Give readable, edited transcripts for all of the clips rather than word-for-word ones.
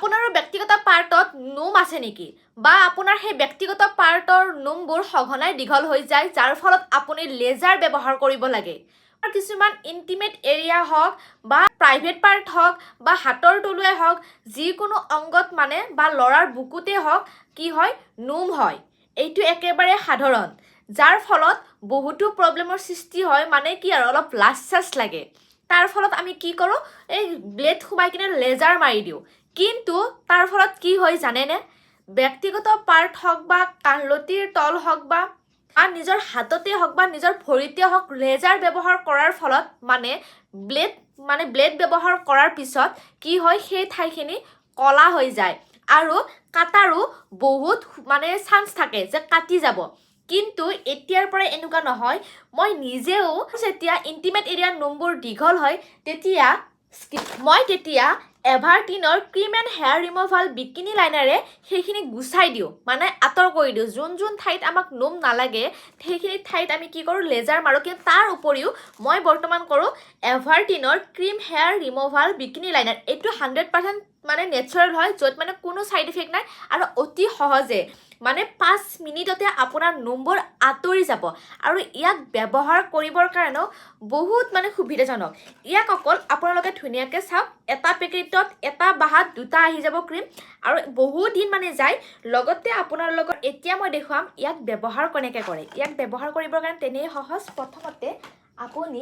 আপোনাৰো ব্যক্তিগত পাৰ্টত নোম আছে নেকি বা আপোনাৰ সেই ব্যক্তিগত পাৰ্টৰ নোমবোৰ সঘনাই দীঘল হৈ যায় যাৰ ফলত আপুনি লেজাৰ ব্যৱহাৰ কৰিব লাগে কিছুমান ইন্টিমেট এৰিয়া হওক বা প্ৰাইভেট পাৰ্ট হওক বা হাতৰ তলুৱাই হওক যিকোনো অংগত মানে বা লৰাৰ বুকুতে হওক কি হয় নোম হয় এইটো একেবাৰে সাধাৰণ যাৰ ফলত বহুতো প্ৰব্লেমৰ সৃষ্টি হয় মানে কি আৰু অলপ লাজ লাগে তাৰ ফলত আমি কি কৰো এই ব্লেড খুমাই কিনে লেজাৰ মাৰি দিও কিন্তু তাৰ ফলত কি হয় জানেনে ব্যক্তিগত পাৰ্ট হওক বা কাণলতিৰ তল হওক বা নিজৰ হাততে হওক বা নিজৰ ভৰিতে হওক লেজাৰ ব্যৱহাৰ কৰাৰ ফলত মানে ব্লেড ব্যৱহাৰ কৰাৰ পিছত কি হয় সেই ঠাইখিনি কলা হৈ যায় আৰু কাটাৰো বহুত মানে চান্স থাকে যে কাটি যাব কিন্তু এতিয়াৰ পৰা এনেকুৱা নহয় মই নিজেও যেতিয়া ইন্টিমেট এৰিয়াৰ নোমবোৰ দীঘল হয় তেতিয়া everteenৰ ক্ৰীম এণ্ড হেয়াৰ ৰিমুভাল বিকিনি লাইনাৰে সেইখিনি গুচাই দিওঁ মানে আঁতৰ কৰি দিওঁ যোন ঠাইত আমাক নোম নালাগে সেইখিনি ঠাইত আমি কি কৰোঁ লেজাৰ মাৰোঁ কিন্তু তাৰ উপৰিও মই বৰ্তমান কৰোঁ everteenৰ ক্ৰীম হেয়াৰ ৰিমুভাল বিকিনি লাইনাৰ এইটো 100% মানে নেচাৰেল হয় য'ত মানে কোনো সাইড ইফেক্ট নাই আৰু অতি সহজে মানে 5 মিনিটতে আপোনাৰ নোমবোৰ আঁতৰি যাব আৰু ইয়াক ব্যৱহাৰ কৰিবৰ কাৰণেও বহুত মানে সুবিধাজনক ইয়াক অকল আপোনালোকে ধুনীয়াকৈ চাওক এটা পেকেটত এটা বাহাত দুটা আহি যাব ক্ৰীম আৰু বহুত দিন মানে যায় লগতে আপোনাৰ লগত এতিয়া মই দেখুৱাম ইয়াক ব্যৱহাৰ কেনেকৈ কৰে ইয়াক ব্যৱহাৰ কৰিবৰ কাৰণে তেনেই সহজ প্ৰথমতে আপুনি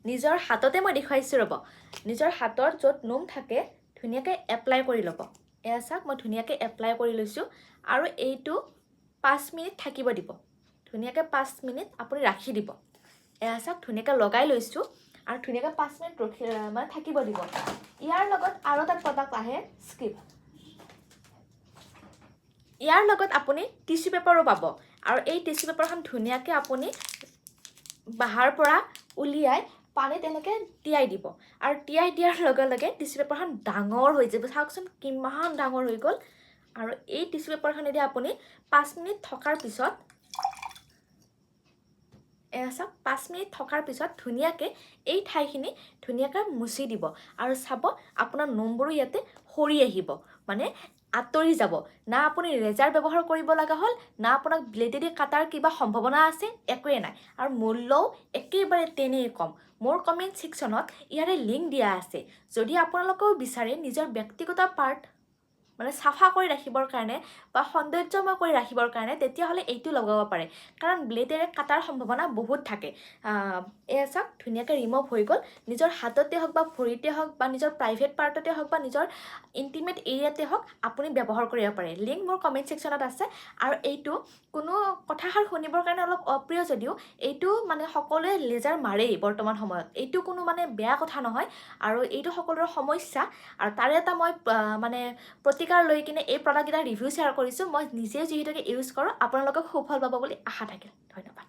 নিজৰ হাততে মই দেখুৱাইছোঁ ৰ'ব নিজৰ হাতৰ য'ত নোম থাকে ধুনীয়াকৈ এপ্লাই কৰি ল'ব এয়া চাওক মই ধুনীয়াকৈ এপ্লাই কৰি লৈছোঁ আৰু এইটো 5 মিনিট থাকিব দিব ধুনীয়াকৈ 5 মিনিট আপুনি ৰাখি দিব এয়া চাওক ধুনীয়াকৈ লগাই লৈছোঁ আৰু ধুনীয়াকৈ 5 মিনিট মানে থাকিব দিব ইয়াৰ লগত আৰু এটা প্ৰডাক্ট আহে স্কিপ ইয়াৰ লগত আপুনি টিস্যু পেপাৰো পাব আৰু এই টিস্যু পেপাৰখন ধুনীয়াকৈ আপুনি বাহাৰ পৰা উলিয়াই পানীত এনেকৈ তিয়াই দিব আৰু তিয়াই দিয়াৰ লগে লগে টিস্যু পেপাৰখন ডাঙৰ হৈ যাব চাওকচোন কিমান ডাঙৰ হৈ গ'ল আৰু এই টিস্যু পেপাৰখনেদি আপুনি 5 মিনিট থকাৰ পিছত এয়া চাওক 5 মিনিট থকাৰ পিছত ধুনীয়াকৈ এই ঠাইখিনি ধুনীয়াকৈ মুচি দিব আৰু চাব আপোনাৰ নোমবোৰো ইয়াতে সৰি আহিব মানে আঁতৰি যাব না আপুনি লেজাৰ ব্যৱহাৰ কৰিব লগা হ'ল না আপোনাক ব্লেডেদি কাটাৰ কিবা সম্ভাৱনা আছে একোৱে নাই আৰু মূল্যও একেবাৰে তেনেই কম মোৰ কমেণ্ট ছেকশ্যনত ইয়াৰে লিংক দিয়া আছে যদি আপোনালোকেও বিচাৰে নিজৰ ব্যক্তিগত পাৰ্ট মানে চাফা কৰি ৰাখিবৰ কাৰণে বা সৌন্দৰ্যময় কৰি ৰাখিবৰ কাৰণে তেতিয়াহ'লে এইটো লগাব পাৰে কাৰণ ব্লেডেৰে কাটাৰ সম্ভাৱনা বহুত থাকে এয়া চাওক ধুনীয়াকৈ ৰিমুভ হৈ গ'ল নিজৰ হাততে হওক বা ভৰিতে হওক বা নিজৰ প্ৰাইভেট পাৰ্টতে হওক বা নিজৰ ইন্টিমেট এৰিয়াতে হওক আপুনি ব্যৱহাৰ কৰিব পাৰে লিংক মোৰ কমেণ্ট ছেকশ্যনত আছে আৰু এইটো কোনো কথাষাৰ শুনিবৰ কাৰণে অলপ অপ্ৰিয় যদিও এইটো মানে সকলোৱে লেজাৰ মাৰেই বৰ্তমান সময়ত এইটো কোনো মানে বেয়া কথা নহয় আৰু এইটো সকলোৰে সমস্যা আৰু তাৰে এটা মই মানে প্ৰতিকাৰ লৈ কিনে এই প্ৰডাক্টকেইটা ৰিভিউ শ্বেয়াৰ কৰিছোঁ মই নিজে যিহেতুকে ইউজ কৰোঁ আপোনালোকক সুফল পাব বুলি আশা থাকিল ধন্যবাদ